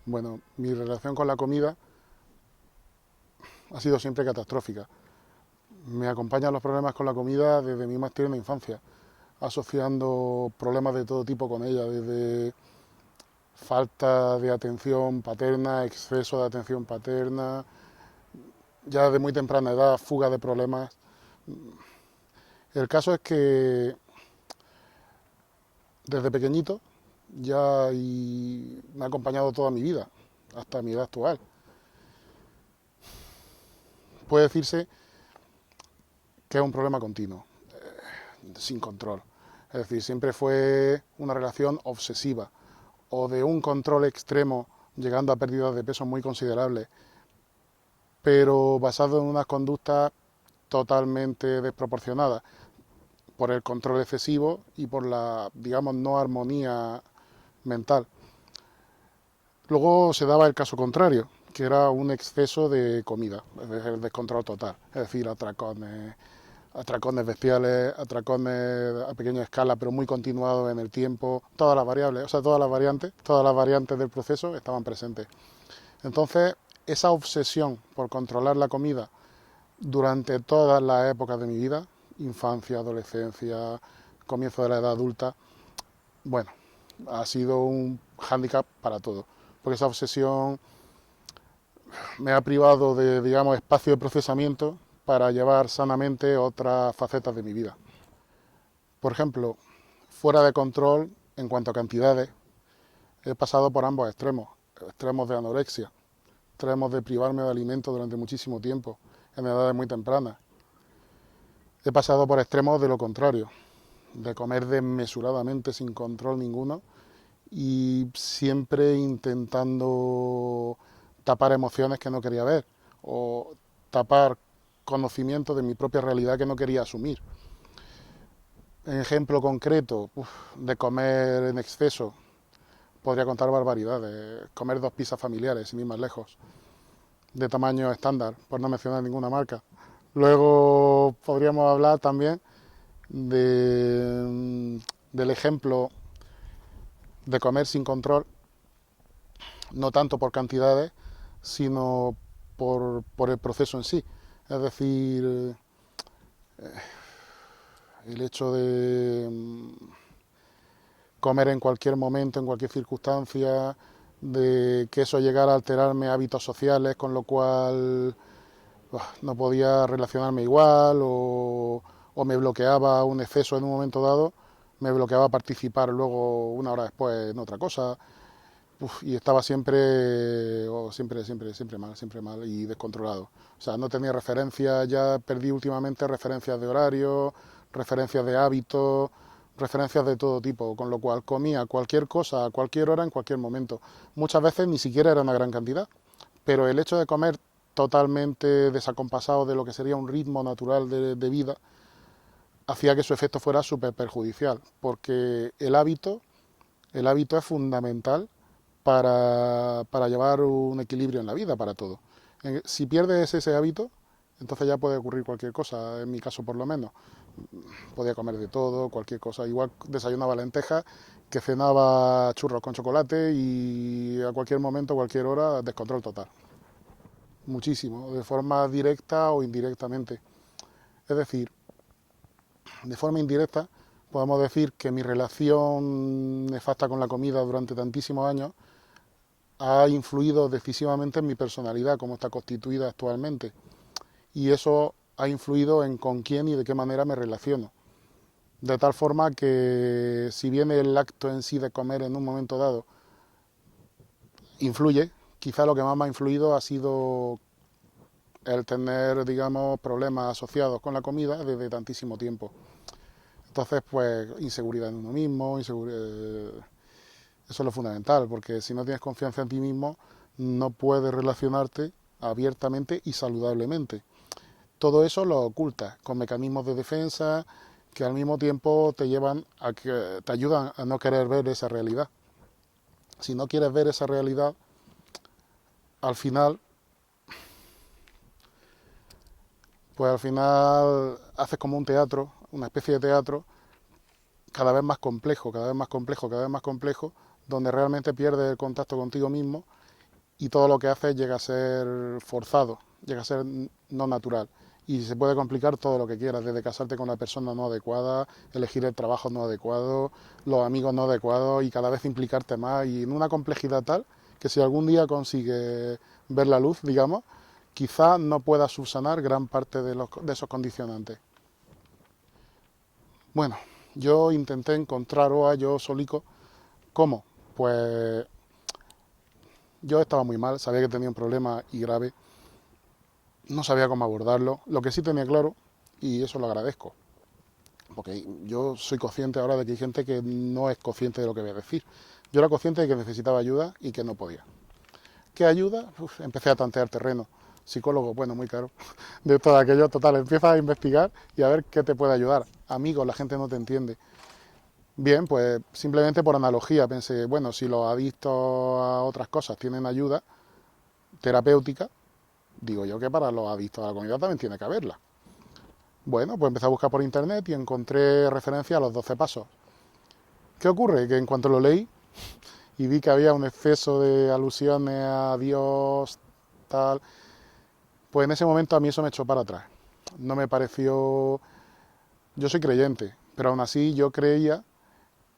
Bueno, mi relación con la comida ha sido siempre catastrófica. Me acompañan los problemas con la comida desde mi más tierna infancia, asociando problemas de todo tipo con ella, desde falta de atención paterna, exceso de atención paterna, ya de muy temprana edad, fuga de problemas. El caso es que desde pequeñito me ha acompañado toda mi vida, hasta mi edad actual. Puede decirse que es un problema continuo, sin control. Es decir, siempre fue una relación obsesiva o de un control extremo, llegando a pérdidas de peso muy considerables, pero basado en unas conductas totalmente desproporcionadas por el control excesivo y por la, digamos, no armonía mental. Luego se daba el caso contrario, que era un exceso de comida, el descontrol total, es decir, atracones bestiales, atracones a pequeña escala, pero muy continuados en el tiempo, todas las variables, o sea, todas las variantes del proceso estaban presentes. Entonces, esa obsesión por controlar la comida durante todas las épocas de mi vida, infancia, adolescencia, comienzo de la edad adulta, bueno, ha sido un hándicap para todo, porque esa obsesión me ha privado de, digamos, espacio de procesamiento para llevar sanamente otras facetas de mi vida. Por ejemplo, fuera de control en cuanto a cantidades, he pasado por ambos extremos, extremos de anorexia, extremos de privarme de alimento durante muchísimo tiempo, en edades muy tempranas. He pasado por extremos de lo contrario, de comer desmesuradamente sin control ninguno y siempre intentando tapar emociones que no quería ver o tapar conocimiento de mi propia realidad que no quería asumir. En ejemplo concreto, de comer en exceso, podría contar barbaridades. Comer 2 pizzas familiares, sin ir más lejos, de tamaño estándar, por no mencionar ninguna marca. Luego podríamos hablar también del ejemplo de comer sin control, no tanto por cantidades, sino por el proceso en sí. Es decir, el hecho de comer en cualquier momento, en cualquier circunstancia, de que eso llegara a alterarme hábitos sociales, con lo cual no podía relacionarme igual o me bloqueaba un exceso en un momento dado, me bloqueaba participar luego una hora después en otra cosa. Y estaba siempre mal y descontrolado. O sea, no tenía referencias, ya perdí últimamente referencias de horario, referencias de hábitos, referencias de todo tipo, con lo cual comía cualquier cosa a cualquier hora en cualquier momento. Muchas veces ni siquiera era una gran cantidad, pero el hecho de comer totalmente desacompasado de lo que sería un ritmo natural de vida hacía que su efecto fuera súper perjudicial, porque el hábito es fundamental para llevar un equilibrio en la vida, para todo. Si pierdes ese hábito, entonces ya puede ocurrir cualquier cosa, en mi caso por lo menos. Podía comer de todo, cualquier cosa. Igual desayunaba lentejas, que cenaba churros con chocolate y a cualquier momento, cualquier hora, descontrol total. Muchísimo, de forma directa o indirectamente. Es decir, de forma indirecta, podemos decir que mi relación nefasta con la comida durante tantísimos años ha influido decisivamente en mi personalidad, como está constituida actualmente. Y eso ha influido en con quién y de qué manera me relaciono. De tal forma que si bien el acto en sí de comer en un momento dado influye, quizá lo que más me ha influido ha sido el tener, digamos, problemas asociados con la comida desde tantísimo tiempo. Entonces, pues, inseguridad en uno mismo, eso es lo fundamental, porque si no tienes confianza en ti mismo, no puedes relacionarte abiertamente y saludablemente. Todo eso lo ocultas con mecanismos de defensa que al mismo tiempo te llevan a que te ayudan a no querer ver esa realidad. Si no quieres ver esa realidad, al final, pues al final haces como un teatro, una especie de teatro cada vez más complejo, cada vez más complejo, cada vez más complejo, donde realmente pierdes el contacto contigo mismo y todo lo que haces llega a ser forzado, llega a ser no natural. Y se puede complicar todo lo que quieras, desde casarte con una persona no adecuada, elegir el trabajo no adecuado, los amigos no adecuados y cada vez implicarte más y en una complejidad tal que si algún día consigues ver la luz, digamos, quizás no puedas subsanar gran parte de esos condicionantes. Bueno, yo intenté encontrar OA yo solico. ¿Cómo? Pues yo estaba muy mal, sabía que tenía un problema y grave, no sabía cómo abordarlo. Lo que sí tenía claro, y eso lo agradezco, porque yo soy consciente ahora de que hay gente que no es consciente de lo que voy a decir. Yo era consciente de que necesitaba ayuda y que no podía. ¿Qué ayuda? Empecé a tantear terreno. Psicólogo, bueno, muy caro. De todo aquello, total, empiezas a investigar y a ver qué te puede ayudar. Amigos, la gente no te entiende. Bien, pues simplemente por analogía pensé, bueno, si los adictos a otras cosas tienen ayuda terapéutica, digo yo que para los adictos a la comunidad también tiene que haberla. Bueno, pues empecé a buscar por internet y encontré referencia a los 12 pasos. ¿Qué ocurre? Que en cuanto lo leí y vi que había un exceso de alusiones a Dios, tal, pues en ese momento a mí eso me echó para atrás. No me pareció... Yo soy creyente, pero aún así yo creía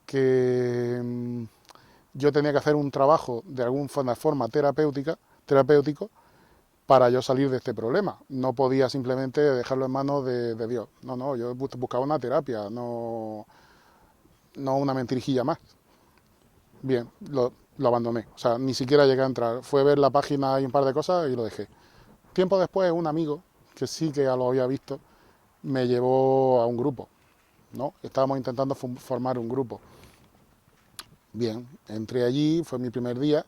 que yo tenía que hacer un trabajo de alguna forma terapéutico, para yo salir de este problema. No podía simplemente dejarlo en manos de Dios. No, no, yo buscaba una terapia, no una mentirijilla más. Bien, lo abandoné. O sea, ni siquiera llegué a entrar. Fue ver la página y un par de cosas y lo dejé. Tiempo después, un amigo, que sí que ya lo había visto, me llevó a un grupo, ¿no? Estábamos intentando formar un grupo. Bien, entré allí, fue mi primer día.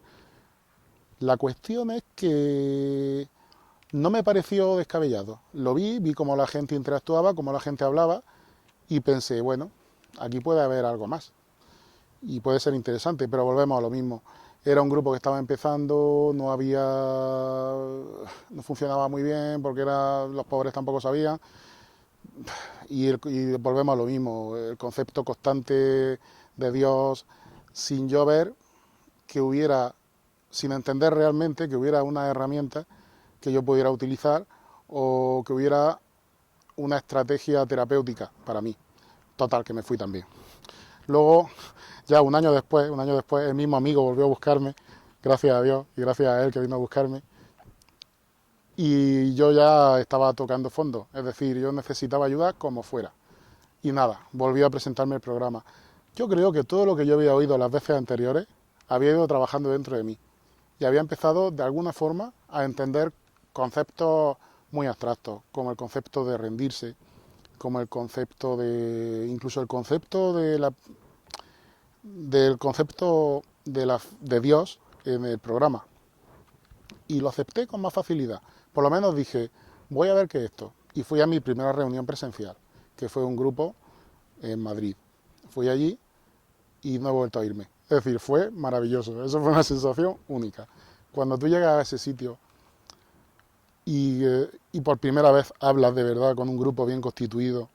La cuestión es que no me pareció descabellado. Lo vi cómo la gente interactuaba, cómo la gente hablaba y pensé, bueno, aquí puede haber algo más y puede ser interesante, pero volvemos a lo mismo. Era un grupo que estaba empezando, no funcionaba muy bien porque los pobres tampoco sabían y volvemos a lo mismo. El concepto constante de Dios sin yo ver que hubiera, sin entender realmente que hubiera una herramienta que yo pudiera utilizar o que hubiera una estrategia terapéutica para mí. Total, que me fui también. Luego, ya un año después, el mismo amigo volvió a buscarme, gracias a Dios y gracias a él que vino a buscarme, y yo ya estaba tocando fondo, es decir, yo necesitaba ayuda como fuera. Y nada, volví a presentarme el programa. Yo creo que todo lo que yo había oído las veces anteriores había ido trabajando dentro de mí y había empezado de alguna forma a entender conceptos muy abstractos, como el concepto de rendirse, como el concepto incluso el concepto del concepto de Dios en el programa. Y lo acepté con más facilidad. Por lo menos dije, voy a ver qué es esto. Y fui a mi primera reunión presencial, que fue un grupo en Madrid. Fui allí y no he vuelto a irme. Es decir, fue maravilloso. Eso fue una sensación única. Cuando tú llegas a ese sitio y por primera vez hablas de verdad con un grupo bien constituido,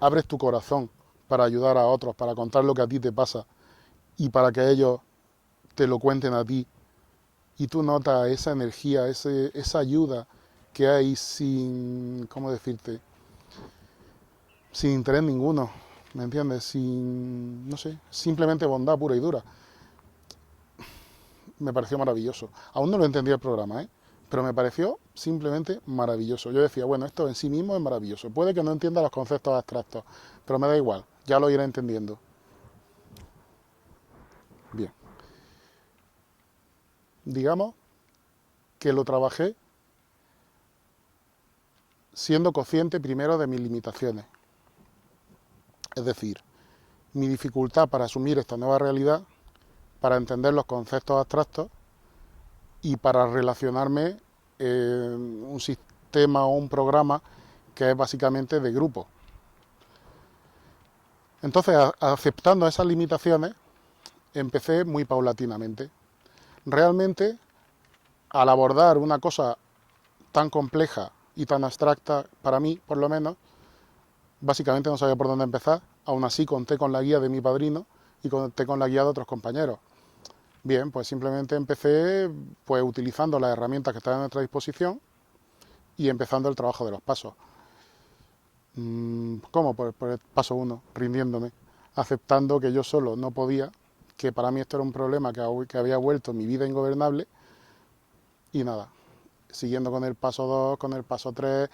abres tu corazón para ayudar a otros, para contar lo que a ti te pasa y para que ellos te lo cuenten a ti, y tú notas esa energía, esa ayuda que hay sin, ¿cómo decirte? Sin interés ninguno, ¿me entiendes? Sin, no sé, simplemente bondad pura y dura. Me pareció maravilloso. Aún no lo entendía el programa, ¿eh? Pero me pareció simplemente maravilloso. Yo decía, bueno, esto en sí mismo es maravilloso. Puede que no entienda los conceptos abstractos, pero me da igual, ya lo iré entendiendo. Bien. Digamos que lo trabajé siendo consciente primero de mis limitaciones. Es decir, mi dificultad para asumir esta nueva realidad, para entender los conceptos abstractos y para relacionarme en un sistema o un programa que es básicamente de grupo. Entonces, aceptando esas limitaciones, empecé muy paulatinamente. Realmente, al abordar una cosa tan compleja y tan abstracta, para mí, por lo menos, básicamente no sabía por dónde empezar. Aún así, conté con la guía de mi padrino y conté con la guía de otros compañeros. Bien, pues simplemente empecé pues utilizando las herramientas que están a nuestra disposición y empezando el trabajo de los pasos. ¿Cómo? Por el paso uno, rindiéndome, aceptando que yo solo no podía, que para mí esto era un problema que había vuelto mi vida ingobernable y nada, siguiendo con el paso 2, con el paso 3,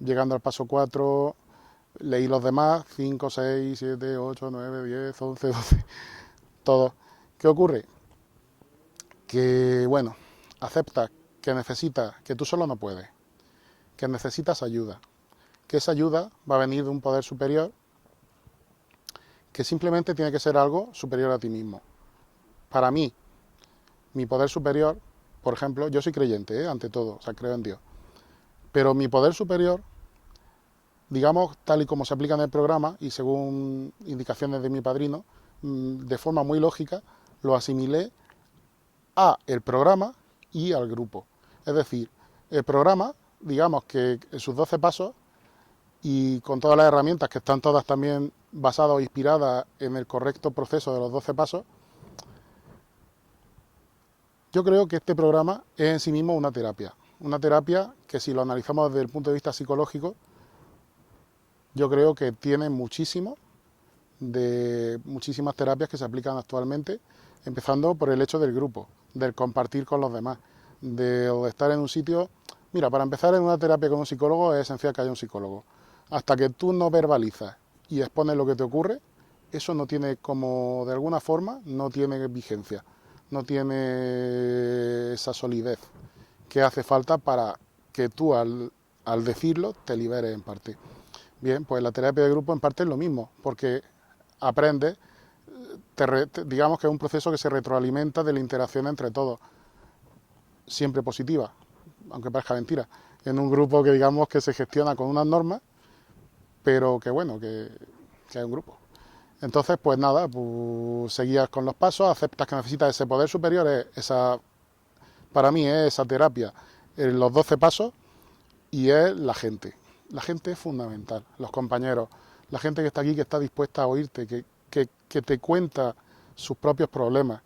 llegando al paso 4, leí los demás, 5, 6, 7, 8, 9, 10, 11, 12, todos. ¿Qué ocurre? Que, bueno, aceptas que necesitas, que tú solo no puedes, que necesitas ayuda, que esa ayuda va a venir de un poder superior, que simplemente tiene que ser algo superior a ti mismo. Para mí, mi poder superior, por ejemplo, yo soy creyente, ante todo, o sea, creo en Dios, pero mi poder superior, digamos, tal y como se aplica en el programa y según indicaciones de mi padrino, de forma muy lógica, lo asimilé a el programa y al grupo. Es decir, el programa, digamos que en sus 12 pasos y con todas las herramientas que están todas también basadas o inspiradas en el correcto proceso de los 12 pasos, yo creo que este programa es en sí mismo una terapia que si lo analizamos desde el punto de vista psicológico, yo creo que tiene muchísimas terapias que se aplican actualmente, empezando por el hecho del grupo, del compartir con los demás, de estar en un sitio. Mira, para empezar en una terapia con un psicólogo es esencial que haya un psicólogo. Hasta que tú no verbalizas y expones lo que te ocurre, eso no tiene, como de alguna forma, no tiene vigencia, no tiene esa solidez que hace falta para que tú al decirlo te liberes en parte. Bien, pues la terapia de grupo en parte es lo mismo, porque aprendes, digamos que es un proceso que se retroalimenta de la interacción entre todos, siempre positiva, aunque parezca mentira, en un grupo que digamos que se gestiona con unas normas, pero que bueno, que es un grupo. Entonces, pues nada, pues seguías con los pasos, aceptas que necesitas ese poder superior, para mí es esa terapia, los 12 pasos, y es la gente. La gente es fundamental, los compañeros, la gente que está aquí, que está dispuesta a oírte, que te cuenta sus propios problemas.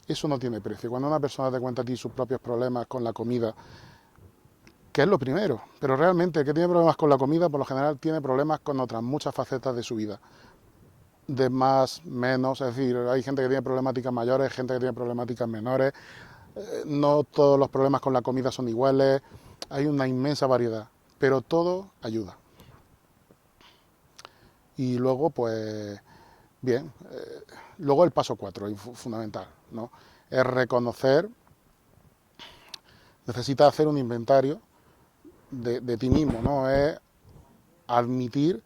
Eso no tiene precio. Cuando una persona te cuenta a ti sus propios problemas con la comida, que es lo primero, pero realmente el que tiene problemas con la comida, por lo general, tiene problemas con otras muchas facetas de su vida. De más, menos, es decir, hay gente que tiene problemáticas mayores, gente que tiene problemáticas menores, no todos los problemas con la comida son iguales, hay una inmensa variedad, pero todo ayuda. Y luego, pues, bien, luego el paso 4, fundamental, ¿no? Es reconocer, necesitas hacer un inventario de ti mismo, ¿no? Es admitir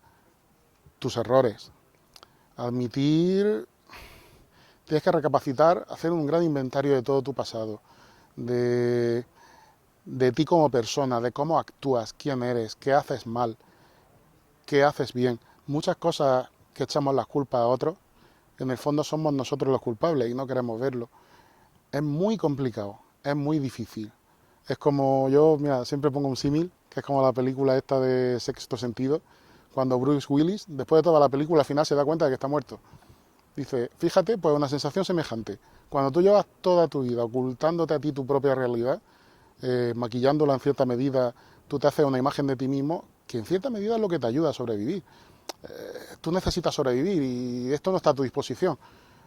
tus errores, admitir, tienes que recapacitar, hacer un gran inventario de todo tu pasado, de ti como persona, de cómo actúas, quién eres, qué haces mal, qué haces bien. Muchas cosas que echamos las culpas a otros, en el fondo somos nosotros los culpables y no queremos verlo. Es muy complicado, es muy difícil. Es como yo, mira, siempre pongo un símil, que es como la película esta de Sexto Sentido, cuando Bruce Willis, después de toda la película, al final se da cuenta de que está muerto. Dice, fíjate, pues una sensación semejante. Cuando tú llevas toda tu vida ocultándote a ti tu propia realidad, maquillándola en cierta medida, tú te haces una imagen de ti mismo que en cierta medida es lo que te ayuda a sobrevivir. Tú necesitas sobrevivir y esto no está a tu disposición.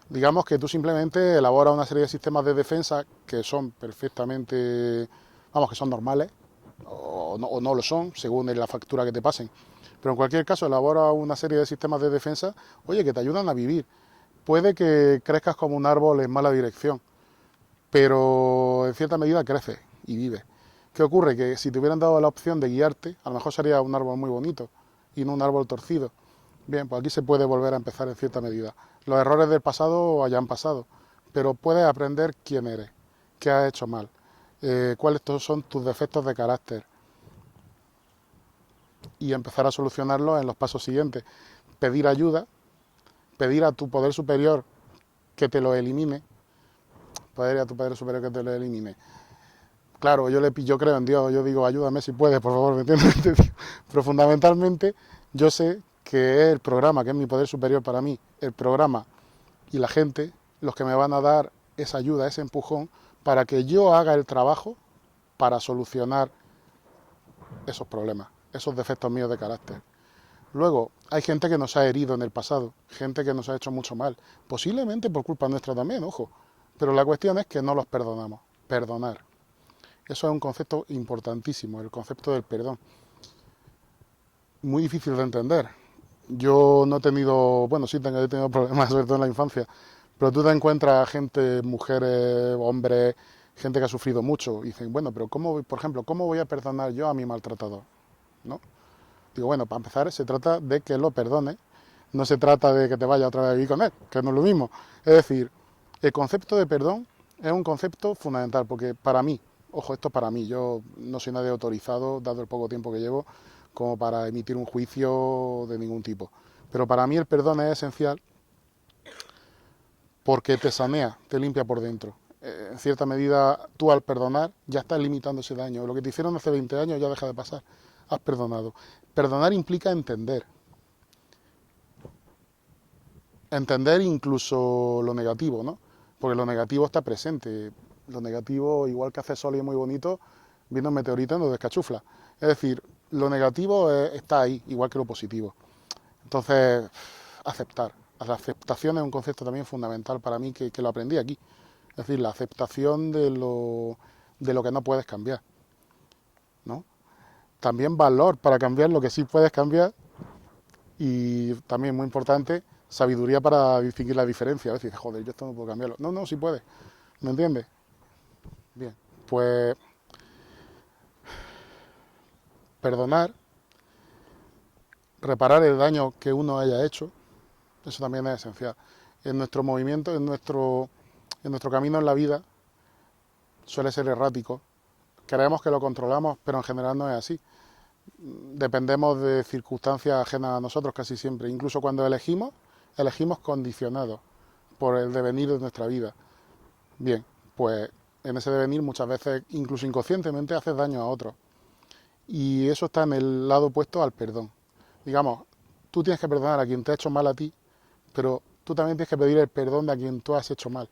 Digamos que tú simplemente elaboras una serie de sistemas de defensa que son perfectamente, vamos, que son normales, o no lo son, según la factura que te pasen. Pero en cualquier caso, elabora una serie de sistemas de defensa, oye, que te ayudan a vivir. Puede que crezcas como un árbol en mala dirección, pero en cierta medida creces y vives. ¿Qué ocurre? Que si te hubieran dado la opción de guiarte, a lo mejor sería un árbol muy bonito y no un árbol torcido. Bien, pues aquí se puede volver a empezar en cierta medida. Los errores del pasado hayan pasado, pero puedes aprender quién eres, qué has hecho mal, cuáles son tus defectos de carácter y empezar a solucionarlos en los pasos siguientes. Pedir ayuda, pedir a tu poder superior que te lo elimine, pedir a tu poder superior que te lo elimine. Claro, yo creo en Dios, yo digo, ayúdame si puedes, por favor, ¿me entiendes? Pero fundamentalmente yo sé que es el programa, que es mi poder superior para mí, el programa y la gente, los que me van a dar esa ayuda, ese empujón, para que yo haga el trabajo para solucionar esos problemas, esos defectos míos de carácter. Luego, hay gente que nos ha herido en el pasado, gente que nos ha hecho mucho mal, posiblemente por culpa nuestra también, ojo, pero la cuestión es que no los perdonamos. Perdonar. Eso es un concepto importantísimo, el concepto del perdón. Muy difícil de entender. Yo no he tenido, bueno, sí he tenido problemas, sobre todo en la infancia, pero tú te encuentras gente, mujeres, hombres, gente que ha sufrido mucho, y dicen, bueno, pero ¿cómo, por ejemplo, cómo voy a perdonar yo a mi maltratador? ¿No? Digo, bueno, para empezar, se trata de que lo perdone, no se trata de que te vaya otra vez a vivir con él, que no es lo mismo. Es decir, el concepto de perdón es un concepto fundamental, porque para mí, ojo, esto para mí, yo no soy nadie autorizado, dado el poco tiempo que llevo, como para emitir un juicio de ningún tipo. Pero para mí el perdón es esencial porque te sanea, te limpia por dentro. En cierta medida, tú al perdonar ya estás limitando ese daño. Lo que te hicieron hace 20 años ya deja de pasar. Has perdonado. Perdonar implica entender. Entender incluso lo negativo, ¿no? Porque lo negativo está presente. Lo negativo, igual que hace sol y es muy bonito, viene un meteorito y nos descachufla. Es decir, lo negativo está ahí, igual que lo positivo. Entonces, aceptar. La aceptación es un concepto también fundamental para mí que lo aprendí aquí. Es decir, la aceptación de lo que no puedes cambiar, ¿no? También valor para cambiar lo que sí puedes cambiar y también muy importante, sabiduría para distinguir la diferencia. A veces dices, joder, yo esto no puedo cambiarlo. No, no, sí puedes. ¿Me entiendes? Bien, pues perdonar, reparar el daño que uno haya hecho, eso también es esencial. En nuestro movimiento, en nuestro camino en la vida, suele ser errático. Creemos que lo controlamos, pero en general no es así. Dependemos de circunstancias ajenas a nosotros casi siempre. Incluso cuando elegimos, elegimos condicionados por el devenir de nuestra vida. Bien, pues en ese devenir muchas veces, incluso inconscientemente, haces daño a otros. Y eso está en el lado opuesto al perdón. Digamos, tú tienes que perdonar a quien te ha hecho mal a ti, pero tú también tienes que pedir el perdón de a quien tú has hecho mal.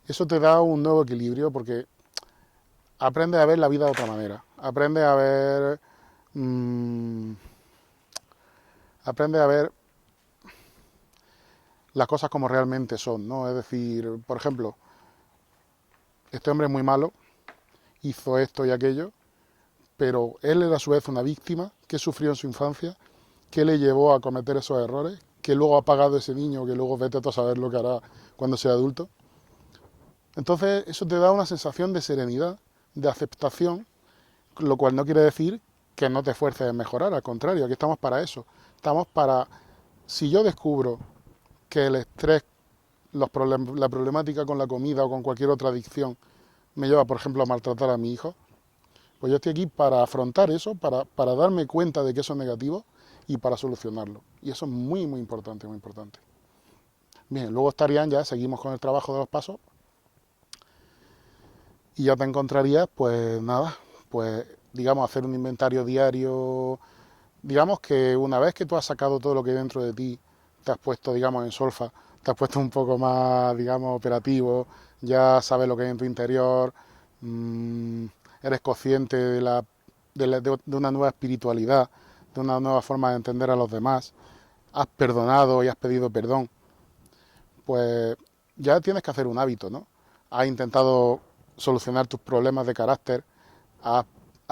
Eso te da un nuevo equilibrio porque aprendes a ver la vida de otra manera. Mmm, aprendes a ver las cosas como realmente son, ¿no? Es decir, por ejemplo, este hombre es muy malo, hizo esto y aquello, pero él era a su vez una víctima que sufrió en su infancia, que le llevó a cometer esos errores, que luego ha pagado ese niño, que luego vete a saber lo que hará cuando sea adulto. Entonces eso te da una sensación de serenidad, de aceptación, lo cual no quiere decir que no te esfuerces en mejorar, al contrario, aquí estamos para eso. Estamos para, si yo descubro que el estrés, la problemática con la comida o con cualquier otra adicción me lleva, por ejemplo, a maltratar a mi hijo, pues yo estoy aquí para afrontar eso, para darme cuenta de que eso es negativo y para solucionarlo. Y eso es muy, muy importante, muy importante. Bien, luego estarían ya, seguimos con el trabajo de los pasos, y ya te encontrarías, pues nada, pues digamos, hacer un inventario diario. Digamos que una vez que tú has sacado todo lo que hay dentro de ti, te has puesto, digamos, en solfa, te has puesto un poco más, digamos, operativo, ya sabes lo que hay en tu interior, mmm, eres consciente de una nueva espiritualidad, de una nueva forma de entender a los demás, has perdonado y has pedido perdón, pues ya tienes que hacer un hábito, ¿no? Has intentado solucionar tus problemas de carácter, has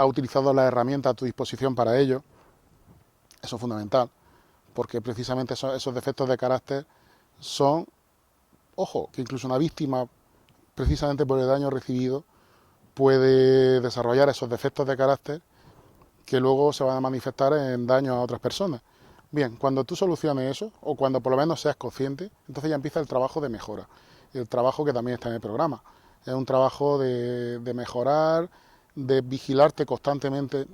utilizado las herramientas a tu disposición para ello. Eso es fundamental, porque precisamente esos defectos de carácter son, ojo, que incluso una víctima, precisamente por el daño recibido, puede desarrollar esos defectos de carácter que luego se van a manifestar en daño a otras personas. Bien, cuando tú soluciones eso, o cuando por lo menos seas consciente, entonces ya empieza el trabajo de mejora. El trabajo que también está en el programa. Es un trabajo de mejorar, de vigilarte constantemente.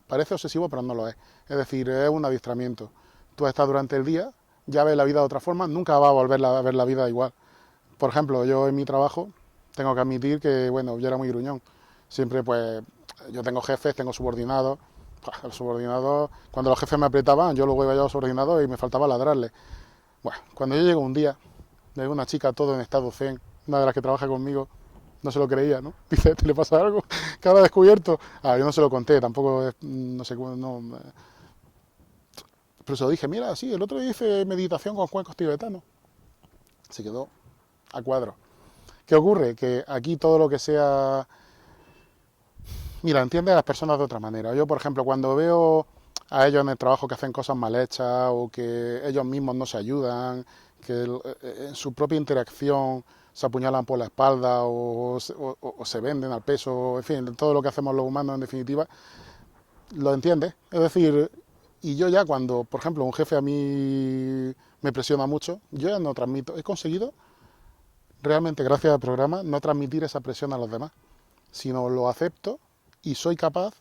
Parece obsesivo, pero no lo es. Es decir, es un adiestramiento. Tú estás durante el día, ya ves la vida de otra forma, nunca vas a volver a ver la vida igual. Por ejemplo, yo en mi trabajo tengo que admitir que, bueno, yo era muy gruñón. Siempre, pues, yo tengo jefes, tengo subordinados. El subordinado, cuando los jefes me apretaban, yo luego iba yo a los subordinados y me faltaba ladrarle. Bueno, cuando yo llego un día, veo una chica todo en estado zen, una de las que trabaja conmigo, no se lo creía, ¿no? Dice, ¿te le pasa algo? ¿Que habrá descubierto? Yo no se lo conté, tampoco, no sé, no, pero se lo dije, mira, sí, el otro día hice meditación con cuencos tibetanos. Se quedó a cuadro. ¿Qué ocurre? Que aquí todo lo que sea... Mira, entiende a las personas de otra manera. Yo, por ejemplo, cuando veo a ellos en el trabajo que hacen cosas mal hechas o que ellos mismos no se ayudan, que en su propia interacción se apuñalan por la espalda o se venden al peso, en fin, todo lo que hacemos los humanos en definitiva, lo entiendes. Es decir, y yo ya cuando, por ejemplo, un jefe a mí me presiona mucho, yo ya no transmito, he conseguido realmente, gracias al programa, no transmitir esa presión a los demás, sino lo acepto y soy capaz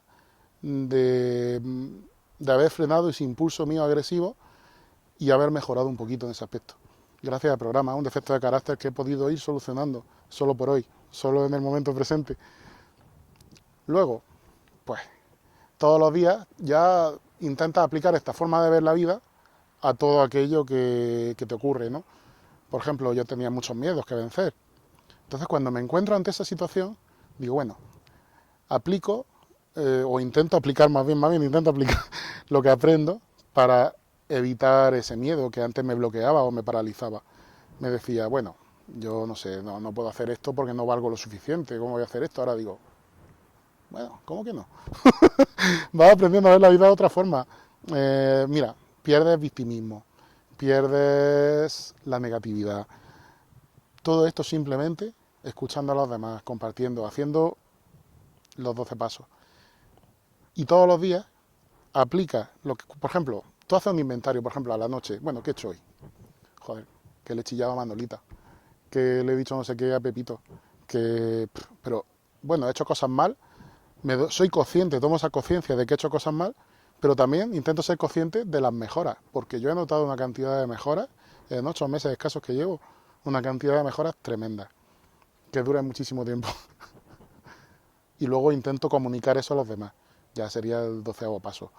de, de haber frenado ese impulso mío agresivo y haber mejorado un poquito en ese aspecto. Gracias al programa, un defecto de carácter que he podido ir solucionando solo por hoy, solo en el momento presente. Luego, pues, todos los días ya intentas aplicar esta forma de ver la vida a todo aquello que te ocurre, ¿no? Por ejemplo, yo tenía muchos miedos que vencer. Entonces, cuando me encuentro ante esa situación, digo, bueno, aplico, o intento aplicar, más bien intento aplicar lo que aprendo para evitar ese miedo que antes me bloqueaba o me paralizaba. Me decía, bueno, yo no sé, no puedo hacer esto porque no valgo lo suficiente, ¿cómo voy a hacer esto? Ahora digo, bueno, ¿cómo que no? Vas aprendiendo a ver la vida de otra forma. Mira, pierdes victimismo, pierdes la negatividad. Todo esto simplemente escuchando a los demás, compartiendo, haciendo los 12 pasos. Y todos los días aplica lo que, por ejemplo, tú haces un inventario, por ejemplo, a la noche. Bueno, ¿qué he hecho hoy? Joder, que le he chillado a Manolita, que le he dicho no sé qué a Pepito, pero bueno, he hecho cosas mal, soy consciente, tomo esa conciencia de que he hecho cosas mal, pero también intento ser consciente de las mejoras, porque yo he notado una cantidad de mejoras en 8 meses escasos que llevo, una cantidad de mejoras tremendas, que duran muchísimo tiempo. Y luego intento comunicar eso a los demás. Ya sería el 12º paso.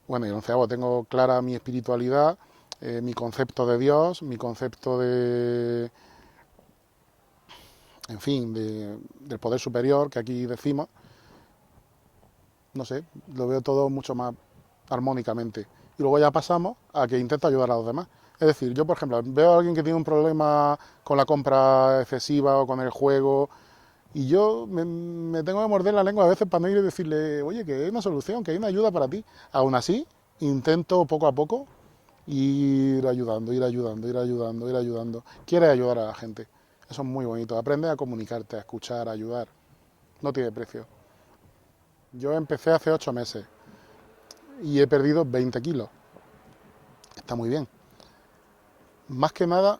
Bueno, y el 11º, tengo clara mi espiritualidad, mi concepto de Dios, mi concepto de, en fin, del poder superior que aquí decimos. No sé, lo veo todo mucho más armónicamente. Y luego ya pasamos a que intento ayudar a los demás. Es decir, yo, por ejemplo, veo a alguien que tiene un problema con la compra excesiva o con el juego, y yo me tengo que morder la lengua a veces para no ir y decirle, oye, que hay una solución, que hay una ayuda para ti. Aún así, intento poco a poco ir ayudando, ir ayudando, ir ayudando, ir ayudando. Quieres ayudar a la gente. Eso es muy bonito. Aprende a comunicarte, a escuchar, a ayudar. No tiene precio. Yo empecé hace 8 meses y he perdido 20 kilos. Está muy bien. Más que nada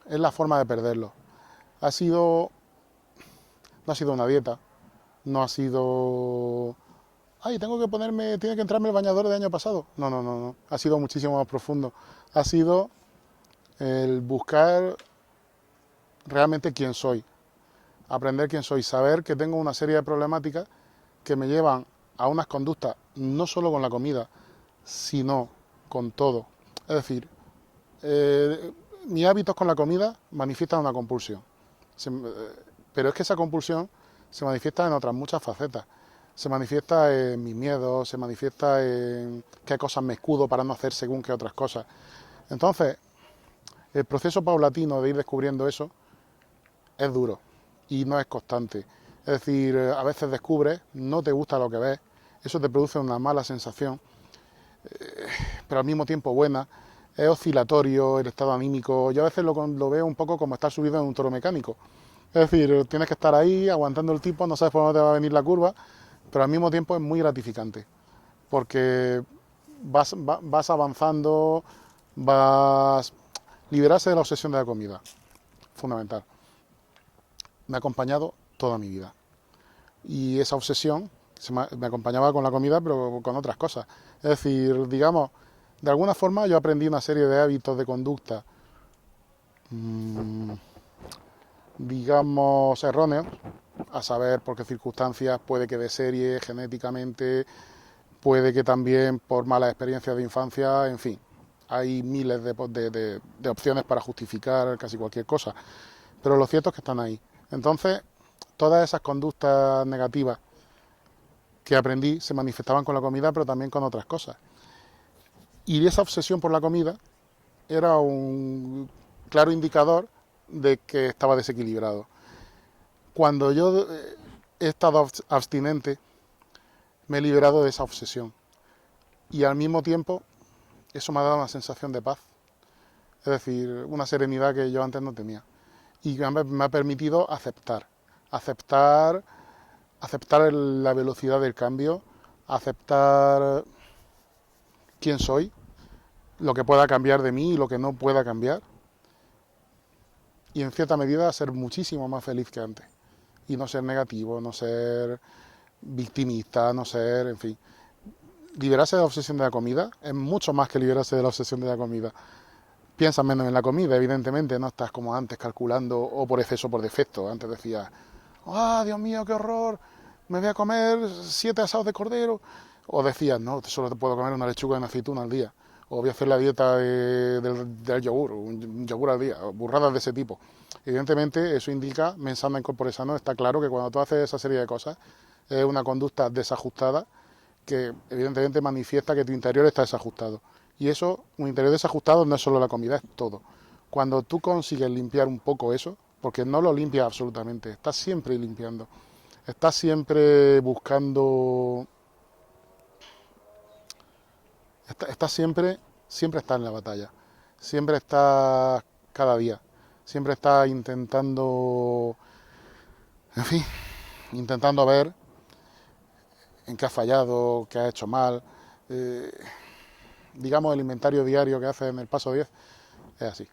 es la forma de perderlo. Ha sido, no ha sido una dieta, no ha sido, ay, tiene que entrarme el bañador del año pasado. No, no, no, no. Ha sido muchísimo más profundo. Ha sido el buscar realmente quién soy, aprender quién soy, saber que tengo una serie de problemáticas que me llevan a unas conductas, no solo con la comida, sino con todo. Es decir, mis hábitos con la comida manifiestan una compulsión. Pero es que esa compulsión se manifiesta en otras muchas facetas. Se manifiesta en mis miedos, se manifiesta en qué cosas me escudo para no hacer según qué otras cosas. Entonces, el proceso paulatino de ir descubriendo eso es duro y no es constante. Es decir, a veces descubres, no te gusta lo que ves, eso te produce una mala sensación, pero al mismo tiempo buena. Es oscilatorio el estado anímico. Yo a veces lo veo un poco como estar subido en un toro mecánico. Es decir, tienes que estar ahí aguantando el tipo, no sabes por dónde te va a venir la curva, pero al mismo tiempo es muy gratificante, porque vas avanzando, vas... Liberarse de la obsesión de la comida, fundamental. Me ha acompañado toda mi vida. Y esa obsesión me acompañaba con la comida, pero con otras cosas. Es decir, digamos, de alguna forma yo aprendí una serie de hábitos de conducta, digamos, erróneos, a saber por qué circunstancias, puede que de serie, genéticamente, puede que también por malas experiencias de infancia, en fin. Hay miles de opciones para justificar casi cualquier cosa. pero lo cierto es que están ahí. Entonces, todas esas conductas negativas que aprendí se manifestaban con la comida, pero también con otras cosas. Y esa obsesión por la comida era un claro indicador de que estaba desequilibrado. Cuando yo he estado abstinente, me he liberado de esa obsesión. Y al mismo tiempo, eso me ha dado una sensación de paz. Es decir, una serenidad que yo antes no tenía. Y que me ha permitido aceptar la velocidad del cambio, aceptar quién soy, lo que pueda cambiar de mí y lo que no pueda cambiar. Y en cierta medida ser muchísimo más feliz que antes. Y no ser negativo, no ser victimista, no ser, en fin. Liberarse de la obsesión de la comida es mucho más que liberarse de la obsesión de la comida. Piensas menos en la comida, evidentemente, no estás como antes calculando o por exceso o por defecto. Antes decías, ¡ah, Dios mío, qué horror! Me voy a comer 7 asados de cordero. O decías, no, solo te puedo comer una lechuga y una aceituna al día. O voy a hacer la dieta del yogur, un yogur al día, burradas de ese tipo. Evidentemente, eso indica, mens sana in corpore sano, está claro que cuando tú haces esa serie de cosas, es una conducta desajustada que evidentemente manifiesta que tu interior está desajustado. Y eso, un interior desajustado no es solo la comida, es todo. Cuando tú consigues limpiar un poco eso, porque no lo limpias absolutamente, estás siempre limpiando, estás siempre buscando, estás siempre estás en la batalla, siempre estás cada día, siempre estás intentando, en fin, intentando ver en qué has fallado, qué has hecho mal. Eh, digamos, el inventario diario que haces en el paso 10 es así.